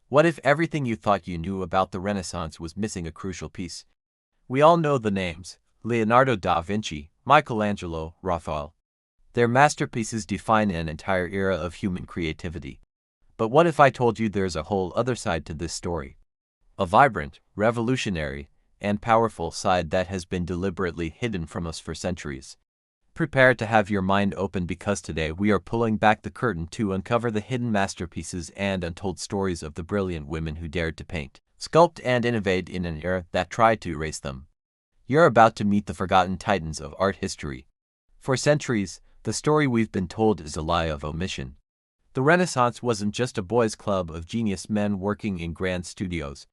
What if everything you thought you knew about the Renaissance was missing a crucial piece? We all know the names: Leonardo da Vinci, Michelangelo, Raphael. Their masterpieces define an entire era of human creativity. But what if I told you there's a whole other side to this story? A vibrant, revolutionary, and powerful side that has been deliberately hidden from us for centuries. Prepare to have your mind open, because today we are pulling back the curtain to uncover the hidden masterpieces and untold stories of the brilliant women who dared to paint, sculpt, and innovate in an era that tried to erase them. You're about to meet the forgotten titans of art history. For centuries, the story we've been told is a lie of omission. The Renaissance wasn't just a boys' club of genius men working in grand studios.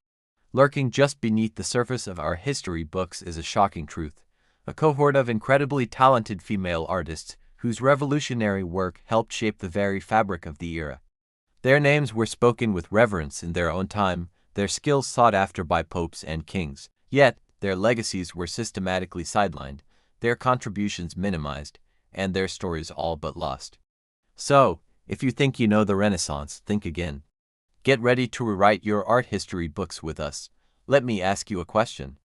Lurking just beneath the surface of our history books is a shocking truth: a cohort of incredibly talented female artists whose revolutionary work helped shape the very fabric of the era. Their names were spoken with reverence in their own time, their skills sought after by popes and kings. Yet, their legacies were systematically sidelined, their contributions minimized, and their stories all but lost. So, if you think you know the Renaissance, think again. Get ready to rewrite your art history books with us. Let me ask you a question.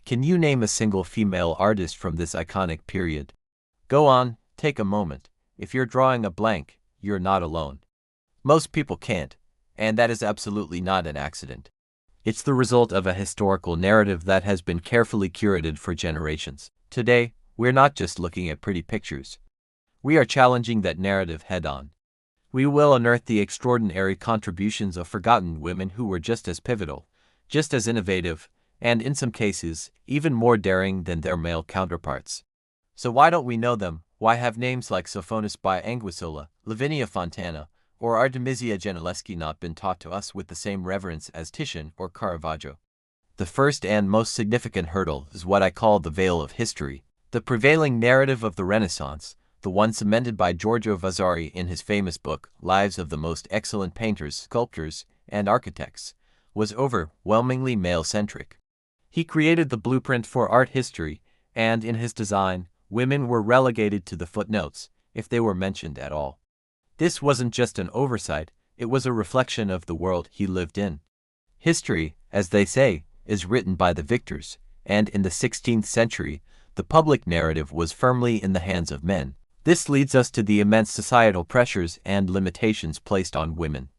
Can you name a single female artist from this iconic period? Go on, take a moment. If you're drawing a blank, you're not alone. Most people can't, and that is absolutely not an accident. It's the result of a historical narrative that has been carefully curated for generations. Today, we're not just looking at pretty pictures. We are challenging that narrative head-on. We will unearth the extraordinary contributions of forgotten women who were just as pivotal, just as innovative, and in some cases, even more daring than their male counterparts. So why don't we know them? Why have names like Sophonis by Anguissola, Lavinia Fontana, or Artemisia Gentileschi not been taught to us with the same reverence as Titian or Caravaggio? The first and most significant hurdle is what I call the veil of history. The prevailing narrative of the Renaissance, the one cemented by Giorgio Vasari in his famous book, Lives of the Most Excellent Painters, Sculptors, and Architects, was overwhelmingly male-centric. He created the blueprint for art history, and in his design, women were relegated to the footnotes, if they were mentioned at all. This wasn't just an oversight, it was a reflection of the world he lived in. History, as they say, is written by the victors, and in the 16th century, the public narrative was firmly in the hands of men. This leads us to the immense societal pressures and limitations placed on women.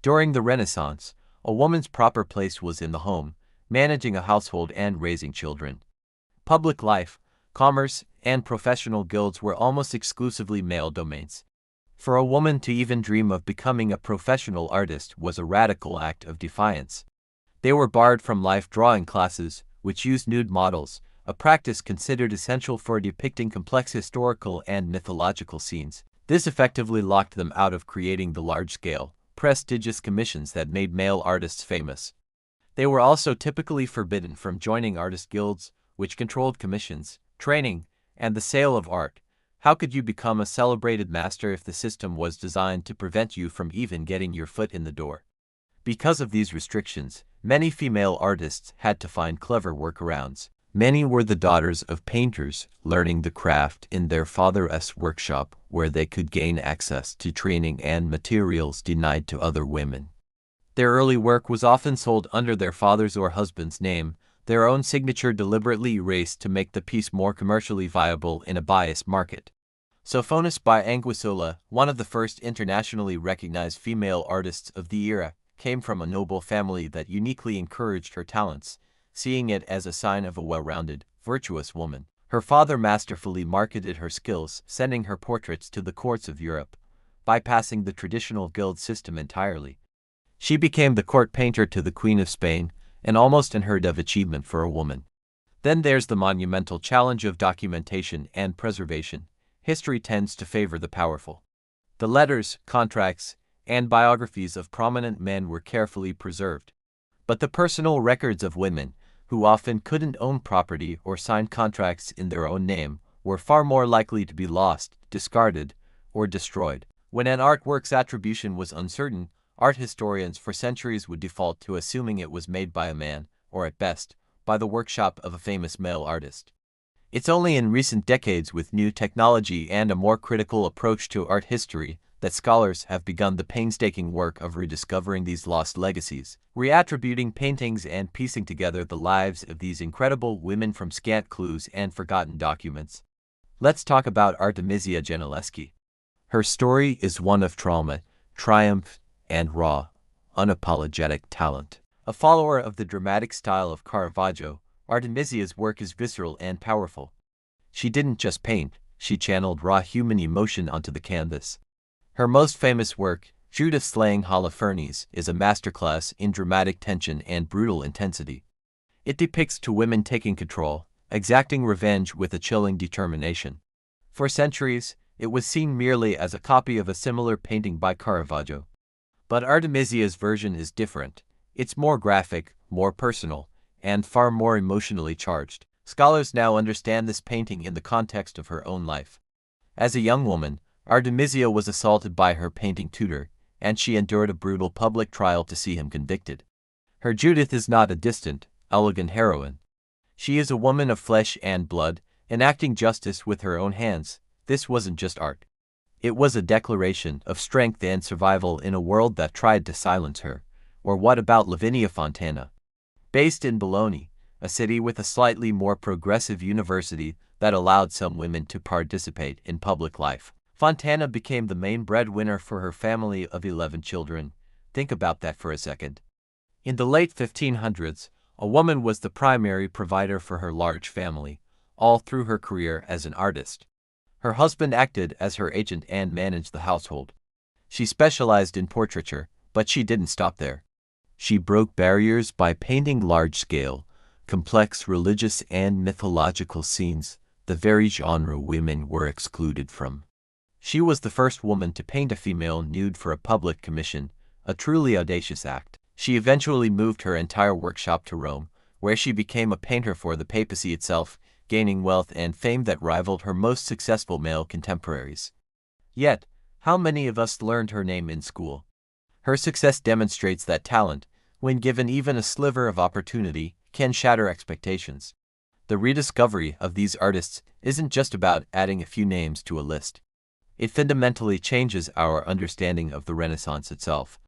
During the Renaissance, a woman's proper place was in the home, managing a household and raising children. Public life, commerce, and professional guilds were almost exclusively male domains. For a woman to even dream of becoming a professional artist was a radical act of defiance. They were barred from life drawing classes, which used nude models, a practice considered essential for depicting complex historical and mythological scenes. This effectively locked them out of creating the large-scale, prestigious commissions that made male artists famous. They were also typically forbidden from joining artist guilds, which controlled commissions, training, and the sale of art. How could you become a celebrated master if the system was designed to prevent you from even getting your foot in the door? Because of these restrictions, many female artists had to find clever workarounds. Many were the daughters of painters, learning the craft in their father's workshop, where they could gain access to training and materials denied to other women. Their early work was often sold under their father's or husband's name, their own signature deliberately erased to make the piece more commercially viable in a biased market. Sophonis by Anguissola, one of the first internationally recognized female artists of the era, came from a noble family that uniquely encouraged her talents, seeing it as a sign of a well-rounded, virtuous woman. Her father masterfully marketed her skills, sending her portraits to the courts of Europe, bypassing the traditional guild system entirely. She became the court painter to the Queen of Spain, an almost unheard of achievement for a woman. Then there's the monumental challenge of documentation and preservation. History tends to favor the powerful. The letters, contracts, and biographies of prominent men were carefully preserved. But the personal records of women, who often couldn't own property or sign contracts in their own name, were far more likely to be lost, discarded, or destroyed. When an artwork's attribution was uncertain, art historians for centuries would default to assuming it was made by a man, or at best, by the workshop of a famous male artist. It's only in recent decades, with new technology and a more critical approach to art history, that scholars have begun the painstaking work of rediscovering these lost legacies, reattributing paintings and piecing together the lives of these incredible women from scant clues and forgotten documents. Let's talk about Artemisia Gentileschi. Her story is one of trauma, triumph, and raw, unapologetic talent. A follower of the dramatic style of Caravaggio, Artemisia's work is visceral and powerful. She didn't just paint, she channeled raw human emotion onto the canvas. Her most famous work, Judith Slaying Holofernes, is a masterclass in dramatic tension and brutal intensity. It depicts two women taking control, exacting revenge with a chilling determination. For centuries, it was seen merely as a copy of a similar painting by Caravaggio. But Artemisia's version is different. It's more graphic, more personal, and far more emotionally charged. Scholars now understand this painting in the context of her own life. As a young woman, Artemisia was assaulted by her painting tutor, and she endured a brutal public trial to see him convicted. Her Judith is not a distant, elegant heroine. She is a woman of flesh and blood, enacting justice with her own hands. This wasn't just art. It was a declaration of strength and survival in a world that tried to silence her. Or what about Lavinia Fontana? Based in Bologna, a city with a slightly more progressive university that allowed some women to participate in public life, Fontana became the main breadwinner for her family of 11 children. Think about that for a second. In the late 1500s, a woman was the primary provider for her large family, all through her career as an artist. Her husband acted as her agent and managed the household. She specialized in portraiture, but she didn't stop there. She broke barriers by painting large-scale, complex religious and mythological scenes, the very genre women were excluded from. She was the first woman to paint a female nude for a public commission, a truly audacious act. She eventually moved her entire workshop to Rome, where she became a painter for the papacy itself, gaining wealth and fame that rivaled her most successful male contemporaries. Yet, how many of us learned her name in school? Her success demonstrates that talent, when given even a sliver of opportunity, can shatter expectations. The rediscovery of these artists isn't just about adding a few names to a list. It fundamentally changes our understanding of the Renaissance itself.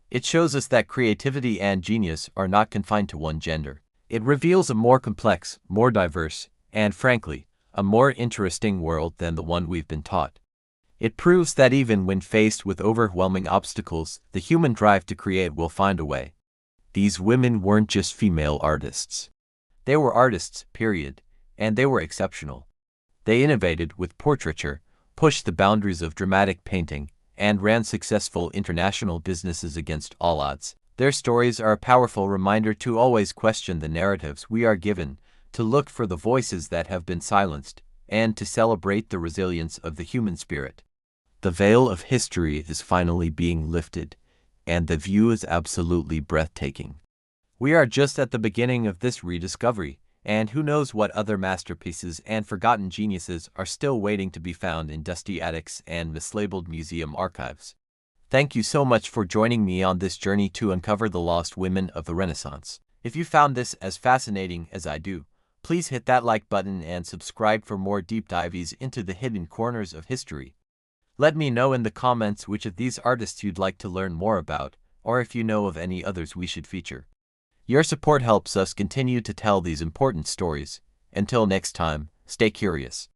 It shows us that creativity and genius are not confined to one gender. It reveals a more complex, more diverse, and frankly, a more interesting world than the one we've been taught. It proves that even when faced with overwhelming obstacles, the human drive to create will find a way. These women weren't just female artists. They were artists, period, and they were exceptional. They innovated with portraiture, pushed the boundaries of dramatic painting, and ran successful international businesses against all odds. Their stories are a powerful reminder to always question the narratives we are given, to look for the voices that have been silenced, and to celebrate the resilience of the human spirit. The veil of history is finally being lifted, and the view is absolutely breathtaking. We are just at the beginning of this rediscovery, and who knows what other masterpieces and forgotten geniuses are still waiting to be found in dusty attics and mislabeled museum archives. Thank you so much for joining me on this journey to uncover the lost women of the Renaissance. If you found this as fascinating as I do, please hit that like button and subscribe for more deep dives into the hidden corners of history. Let me know in the comments which of these artists you'd like to learn more about, or if you know of any others we should feature. Your support helps us continue to tell these important stories. Until next time, stay curious.